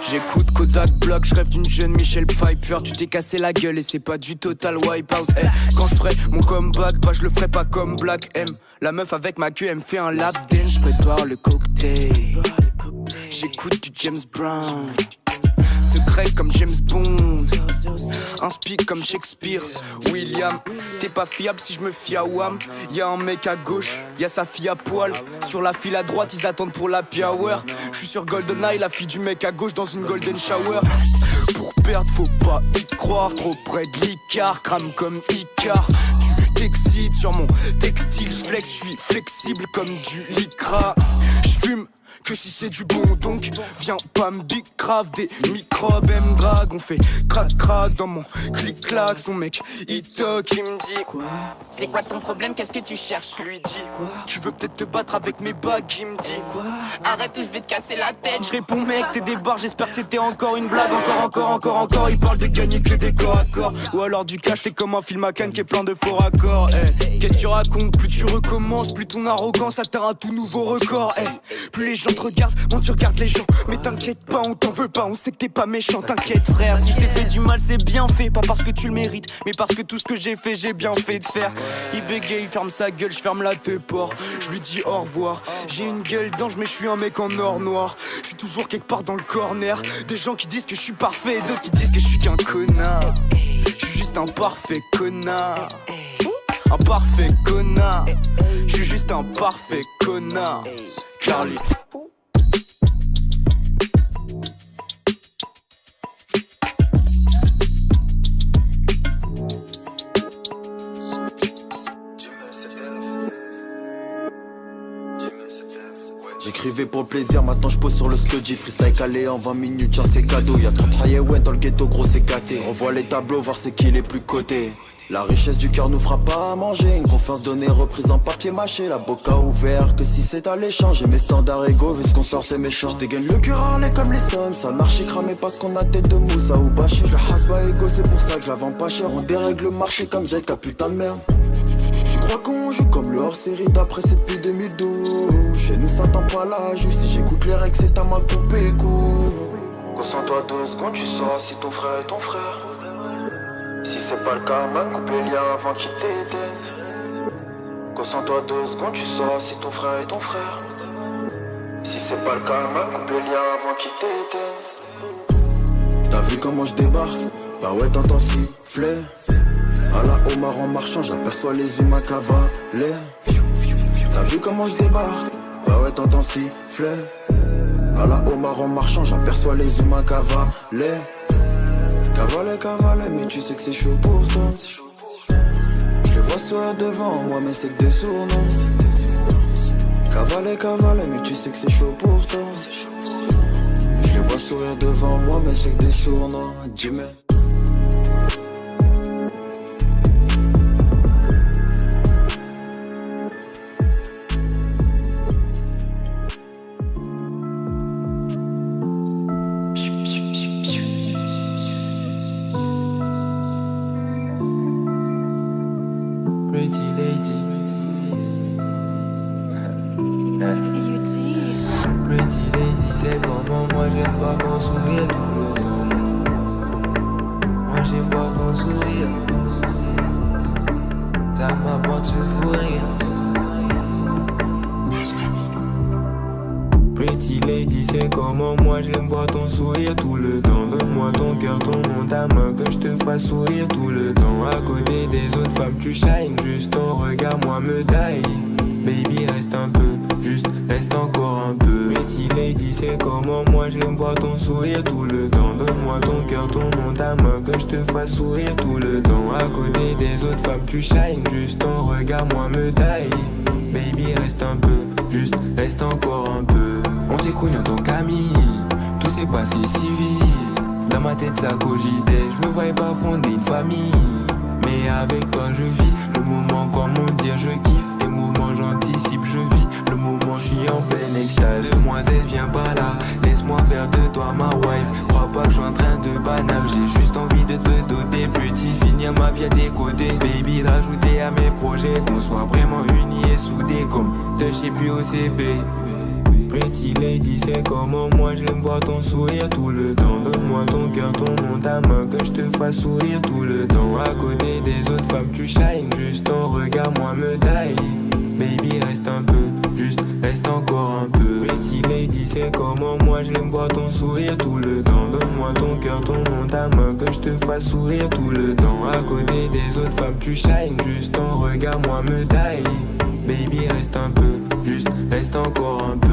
J'écoute Kodak Block, je rêve d'une jeune Michelle Pfeiffer. Tu t'es cassé la gueule et c'est pas du Total Wipeout. Hey, quand je ferai mon comeback, bah je le ferai pas comme Black M. La meuf avec ma queue, elle me fait un lap dance. Je prépare le cocktail, j'écoute du James Brown. Secret comme James Bond, inspire comme Shakespeare. William, t'es pas fiable si je me fie à Wham. Y'a un mec à gauche, y'a sa fille à poil. Sur la file à droite, ils attendent pour la happy hour. J'suis sur GoldenEye, la fille du mec à gauche dans une golden shower. Pour perdre, faut pas y croire. Trop près de l'Icar, crame comme Icar. Tu t'excites sur mon textile, j'flex, j'suis flexible comme du lycra. J'fume que si c'est du bon, donc viens pas me bicrave. Des microbes me drague, on fait crac crac dans mon clic clac. Son mec il toque, il me dit quoi? C'est quoi ton problème, qu'est-ce que tu cherches? Je lui dis quoi? Tu veux peut-être te battre avec mes bagues, il me dit quoi? Arrête ou je vais te casser la tête. Je réponds mec t'es des barres, j'espère que c'était encore une blague. Encore, il parle de gagner que des corps à corps. Ou alors du cash, t'es comme un film à Cannes qui est plein de faux raccords. Hey, qu'est-ce que tu racontes? Plus tu recommences, plus ton arrogance atteint un tout nouveau record. Hey, plus les gens te regardent, moins tu regardes les gens. Mais t'inquiète pas, on t'en veut pas, on sait que t'es pas méchant. T'inquiète frère, si je t'ai fait du mal c'est bien fait. Pas parce que tu le mérites, mais parce que tout ce que j'ai fait, j'ai bien fait de faire. Il bégaye, il ferme sa gueule, je ferme la port. Je lui dis au revoir. J'ai une gueule d'ange mais je suis un mec en or noir. Je suis toujours quelque part dans le corner. Des gens qui disent que je suis parfait et d'autres qui disent que je suis qu'un connard. Je suis juste un parfait connard. Un parfait connard. Je suis juste un parfait connard. Carly. J'écrivais pour le plaisir, maintenant je pose sur le sludgy. Freestyle calé en 20 minutes, tiens c'est cadeau. Y'a trop de try dans le ghetto, gros c'est gâté. Revois les tableaux, voir c'est qui les plus cotés. La richesse du cœur nous fera pas à manger. Une confiance donnée reprise en papier mâché. La boca ouvert que si c'est à l'échange. Et mes standards égaux, vu ce qu'on sort c'est méchant. J'dégaine le cœur en comme les sons. Anarchie cramé parce qu'on a tête de moussa ou bâché. Le hasba égo c'est pour ça que je la vends pas cher. On dérègle le marché comme ZK putain de merde. Tu crois qu'on joue comme le hors-série d'après c'est depuis 2012. Chez nous ça tend pas la juste. Si j'écoute les règles c'est ta mal coupé coup. Concentre-toi 2 secondes, tu sauras si ton frère est ton frère. Si c'est pas le cas, man, coupe les liens avant qu'il t'éteinte. Concentre-toi 2 secondes, tu sauras si ton frère est ton frère. Si c'est pas le cas, man, coupe les liens avant qu'il t'éteinte. T'as vu comment je débarque? Bah ouais, t'entends siffler. À la Omar en marchant, j'aperçois les humains cavaler. T'as vu comment je débarque? Bah ouais, t'entends siffler. À la Omar en marchant, j'aperçois les humains cavaler. Cavaler, mais tu sais que c'est chaud pour toi. Je les vois sourire devant moi, mais c'est que des sournois. Cavaler, mais tu sais que c'est chaud pour toi. Je les vois sourire devant moi, mais c'est que des sournois. Dis-moi. c'est comment moi j'aime voir ton sourire tout le temps. Donne-moi ton cœur, ton nom, ta main, que je te fasse sourire tout le temps. À côté des autres femmes tu shines, juste ton regard moi me die. Baby reste un peu, juste reste encore un peu. Pretty lady c'est comment moi j'aime voir ton sourire tout le temps. Donne-moi ton cœur, ton nom, ta main, que je te fasse sourire tout le temps. À côté des autres femmes tu shines, juste ton regard moi me die. Baby reste un peu, juste reste encore un peu. On s'est connus en tant qu'amis, tout s'est passé si vite. Dans ma tête ça cogitait, je me voyais pas fonder une famille. Mais avec toi je vis le moment, comment dire, je kiffe tes mouvements, j'anticipe, je vis le moment, je suis en pleine extase. Demoiselle viens pas là, laisse-moi faire de toi ma wife. Crois pas que je suis en train de banal, j'ai juste envie de te doter. Petit, finir ma vie à tes côtés. Baby, rajouter à mes projets, qu'on soit vraiment unis et soudés comme de chez plus au CP. Pretty lady, c'est comment moi j'aime voir ton sourire tout le temps. Donne-moi ton cœur, ton nom, ta main, que je te fasse sourire tout le temps. À côté des autres femmes tu shines, juste ton regard moi me die. Baby reste un peu, juste reste encore un peu. Pretty lady, c'est comment moi j'aime voir ton sourire tout le temps. Donne-moi ton cœur, ton nom, ta main, que je te fasse sourire tout le temps. À côté des autres femmes tu shines, juste ton regard moi me die. Baby reste un peu, juste reste encore un peu.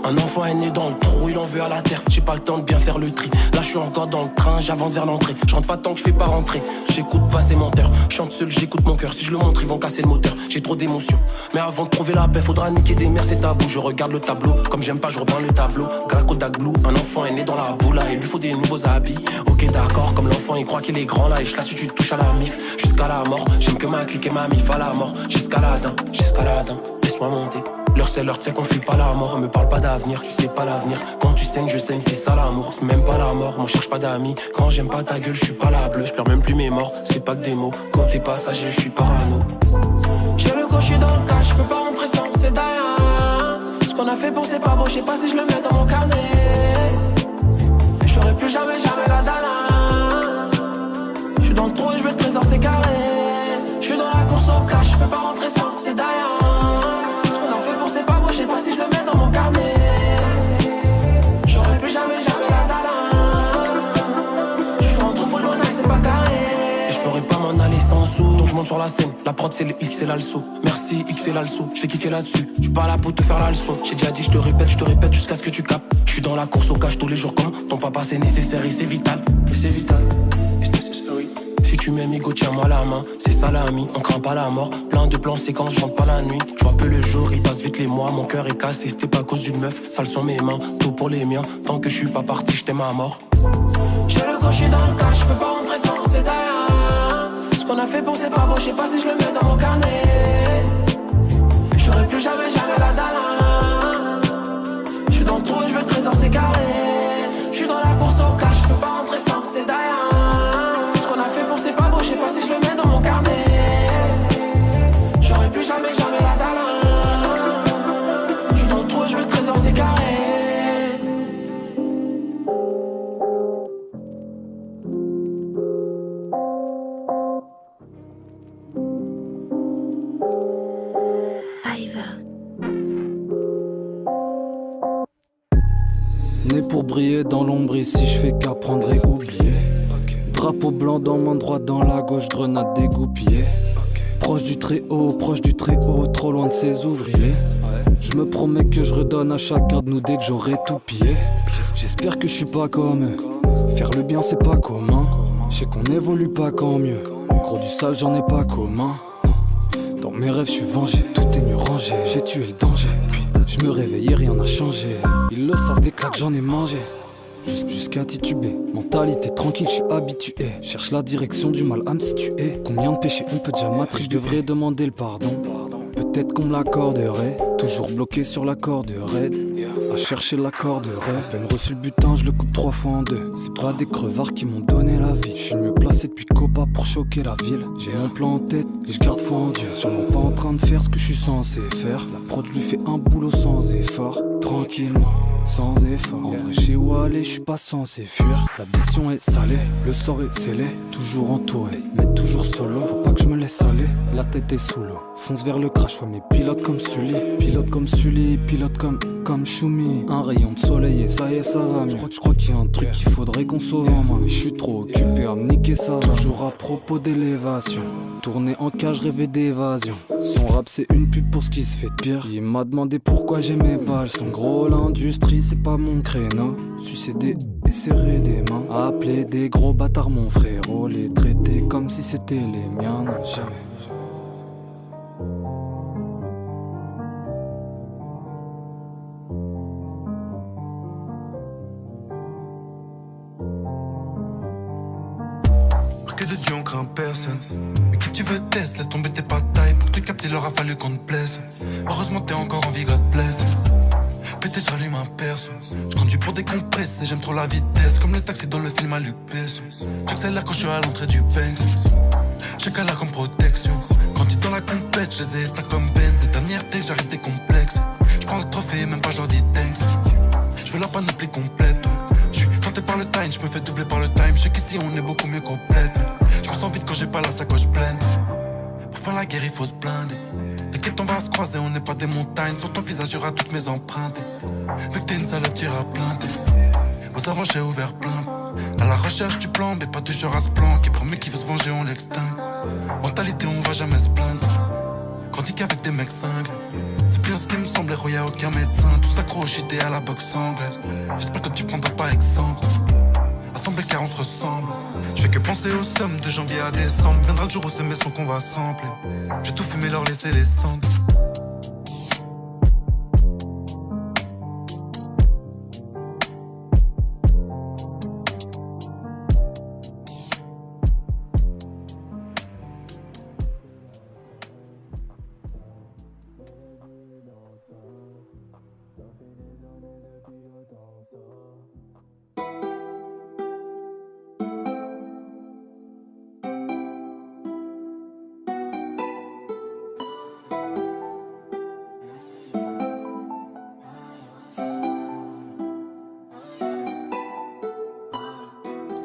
Un enfant est né dans le trou, il en veut à la terre. J'ai pas le temps de bien faire le tri. Là je suis encore dans le train, j'avance vers l'entrée. Je rentre pas tant que je fais pas rentrer. J'écoute pas ces menteurs. Chante seul, j'écoute mon cœur. Si je le montre, ils vont casser le moteur. J'ai trop d'émotions. Mais avant de trouver la paix, faudra niquer des mers, c'est tabou. Je regarde le tableau, comme j'aime pas, je reprends le tableau. Gracodac blue, un enfant est né dans la boule. Il lui faut des nouveaux habits. Ok d'accord, comme l'enfant il croit qu'il est grand là. Et je là si tu touches à la mif, jusqu'à la mort. J'aime que ma clique et ma mif à la mort. Jusqu'à la dent, laisse-moi monter. L'heure c'est l'heure, tu sais qu'on fuit pas la mort. Me parle pas d'avenir, tu sais pas l'avenir. Quand tu saignes, je saigne, c'est ça l'amour. C'est même pas la mort, moi cherche pas d'amis. Quand j'aime pas ta gueule, je suis pas la bleue. Je pleure même plus mes morts, c'est pas que des mots. Côté passager, je suis parano. J'ai le cocher dans le cas, je peux pas rentrer sans c'est d'ailleurs. Ce qu'on a fait pour c'est pas beau, je sais pas si je le mets dans mon carnet. J'aurais plus jamais la dalle. Je suis dans le trou et je veux le trésor, c'est carré. Je suis dans la course au cash, je peux pas rentrer sans c'est d'ailleurs. Je sais pas si je le mets dans mon carnet. J'aurais plus jamais la dalle. Je suis en trop faut loin, c'est pas carré. Et je pourrais pas m'en aller sans sous. Donc je monte sur la scène, la prod c'est le X et l'also. Merci X et l'also, je vais kicker là-dessus. Je suis pas là pour te faire la leçon. J'ai déjà dit, je te répète jusqu'à ce que tu capes. Je suis dans la course au cash tous les jours comme ton papa, c'est nécessaire et c'est vital. Et c'est vital. Si tu m'aimes, Igo, tiens-moi la main. C'est ça l'ami, on craint pas la mort. Plein de plans séquences, je rentre pas la nuit. Je vois peu le jour, il passe vite les mois. Mon cœur est cassé, c'était pas à cause d'une meuf. Sales sont mes mains, tout pour les miens. Tant que je suis pas parti, je t'aime à mort. J'ai le cocher dans le cas, je peux pas rentrer sans c'est d'ailleurs. Ce qu'on a fait pour c'est pas beau, je sais pas si je le mets dans mon carnet. J'aurais plus jamais la dalle. Je suis dans le trou et je veux le trésor, c'est carré. Je suis dans la course au cash, je peux pas rentrer sans c'est d'ailleurs. C'est pas beau, je sais pas si je le mets dans mon carnet. J'aurais plus jamais la dalle. Je suis dans le trou et je veux le trésor, c'est carré. Né pour briller dans l'ombre, ici je fais qu'apprendre et oublier. Drapeau blanc dans main droite, dans la gauche, grenade dégoupillée. Proche du très haut, trop loin de ses ouvriers. Je me promets que je redonne à chacun de nous dès que j'aurai tout pillé. J'espère que je suis pas comme eux. Faire le bien c'est pas commun. Je sais qu'on évolue pas quand mieux. Gros du sale j'en ai pas commun. Dans mes rêves je suis vengé, tout est mieux rangé. J'ai tué le danger, puis je me réveillais, rien n'a changé. Ils le savent, des claques j'en ai mangé. Jusqu'à tituber, mentalité tranquille, je suis habitué. Cherche la direction du mal à me situer. Combien de péchés on peut déjà matrice, je devrais demander le pardon. Peut-être qu'on me l'accorderait. Toujours bloqué sur la corde raide. à chercher l'accord de rêve. Peine reçu le butin, je le coupe 3 fois en 2. C'est pas des crevards qui m'ont donné la vie. Je suis le mieux placé depuis Copa pour choquer la ville. J'ai mon plan en tête et je garde foi en Dieu. Sûrement pas en train de faire ce que je suis censé faire. La prod lui fait un boulot sans effort. Tranquillement, sans effort. En vrai, chez où aller, je suis pas censé fuir. L'addition est salée, le sort est scellé. Toujours entouré, mais toujours solo. Faut pas que je me laisse aller, la tête est sous l'eau. Fonce vers le crash, ouais, mais pilote comme Sully. Pilote comme Sully, pilote comme Shumi. Un rayon de soleil et ça y est, ça va mieux. Je crois qu'il y a un truc qu'il faudrait qu'on sauve en moi. Mais je suis trop occupé à me niquer, ça va. Toujours à propos d'élévation. Tourner en cage, rêver d'évasion. Son rap c'est une pub pour ce qui se fait de pire. Il m'a demandé pourquoi j'ai mes balles. Son gros, l'industrie c'est pas mon créneau. Succéder et serrer des mains. Appeler des gros bâtards mon frérot. Les traiter comme si c'était les miens. Non, jamais. Que de Dieu on craint personne. Mais qui tu veux test, laisse tomber tes batailles. Pour te capter, il aura fallu qu'on te blesse. Heureusement t'es encore en vie, God bless. Pété, je rallume un perso. Je conduis pour décompresser, j'aime trop la vitesse. Comme le taxi dans le film à Luc Besson. J'accélère quand je suis à l'entrée du Banks. J'ai qu'à là comme protection. Grandis dans la compète, je les ai éteints comme Ben. C'est dernière dès que j'arrive des complexes. Je prends le trophée, même pas je leur dis thanks. Je veux la panoplie complète. Je suis tenté par le time, je me fais doubler par le time. Je sais qu'ici on est beaucoup mieux qu'au bled. Je me sens vite quand j'ai pas la sacoche pleine. Pour faire la guerre il faut se blinder. T'inquiète on va se croiser, on n'est pas des montagnes. Sur ton visage y'aura toutes mes empreintes. Vu que t'es une salope t'iras plainte. Aux avant j'ai ouvert plein. À la recherche du plan, mais pas toujours à ce plan. Qui promet qu'il veut se venger on l'extingue. Mentalité on va jamais se plaindre. Grandis qu'avec des mecs cinglés. C'est bien ce qui me semble, héros y'a aucun médecin. Tous accrochés à la boxe anglaise. J'espère que tu prendras pas exemple. Assemblés car on se ressemble. Je fais que penser aux sommes de janvier à décembre. Viendra le jour où c'est mes sons qu'on va sampler. Je vais tout fumer, leur laisser les cendres.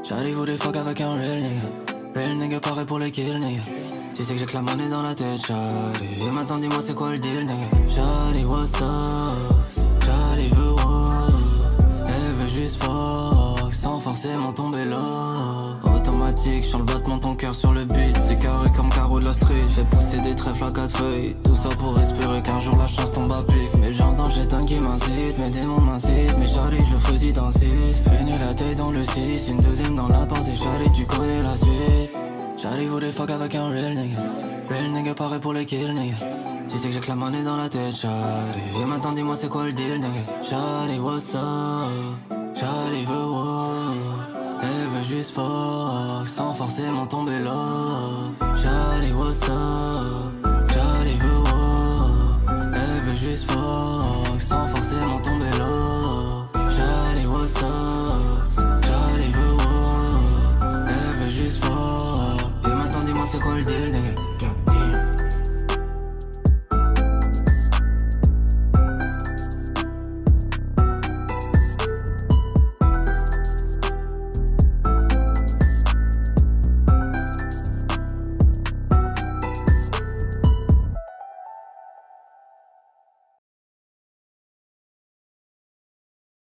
J'arrive où les fuck avec un real nigga. Real nigga pareil pour les kills nigga. Tu sais que j'ai que la monnaie dans la tête, Charlie. Et maintenant dis-moi c'est quoi le deal nigga. Charlie what's up, Charlie veut what. Elle veut juste fuck, sans forcément tomber là. Automatique, chante le battement ton cœur sur le beat. C'est carré comme carreau de la street. Fais pousser des trèfles à 4 feuilles. Tout ça pour espérer qu'un jour la chance tombe à pic. Mais j'entends j'étonne qui m'incite, mes démons m'incitent. Mais Charlie je le fusille dans 6. Fini la tête dans le 6. Une deuxième dans la porte et Charlie tu connais la suite. Charlie voulait fuck avec un real nigga. Real nigga pareil pour les kills nigga. Tu sais que j'ai que la monnaie dans la tête Charlie. Et maintenant dis-moi c'est quoi le deal nigga. Charlie what's up, Charlie veut what. Elle veut juste fuck, sans forcément tomber là. Charlie what's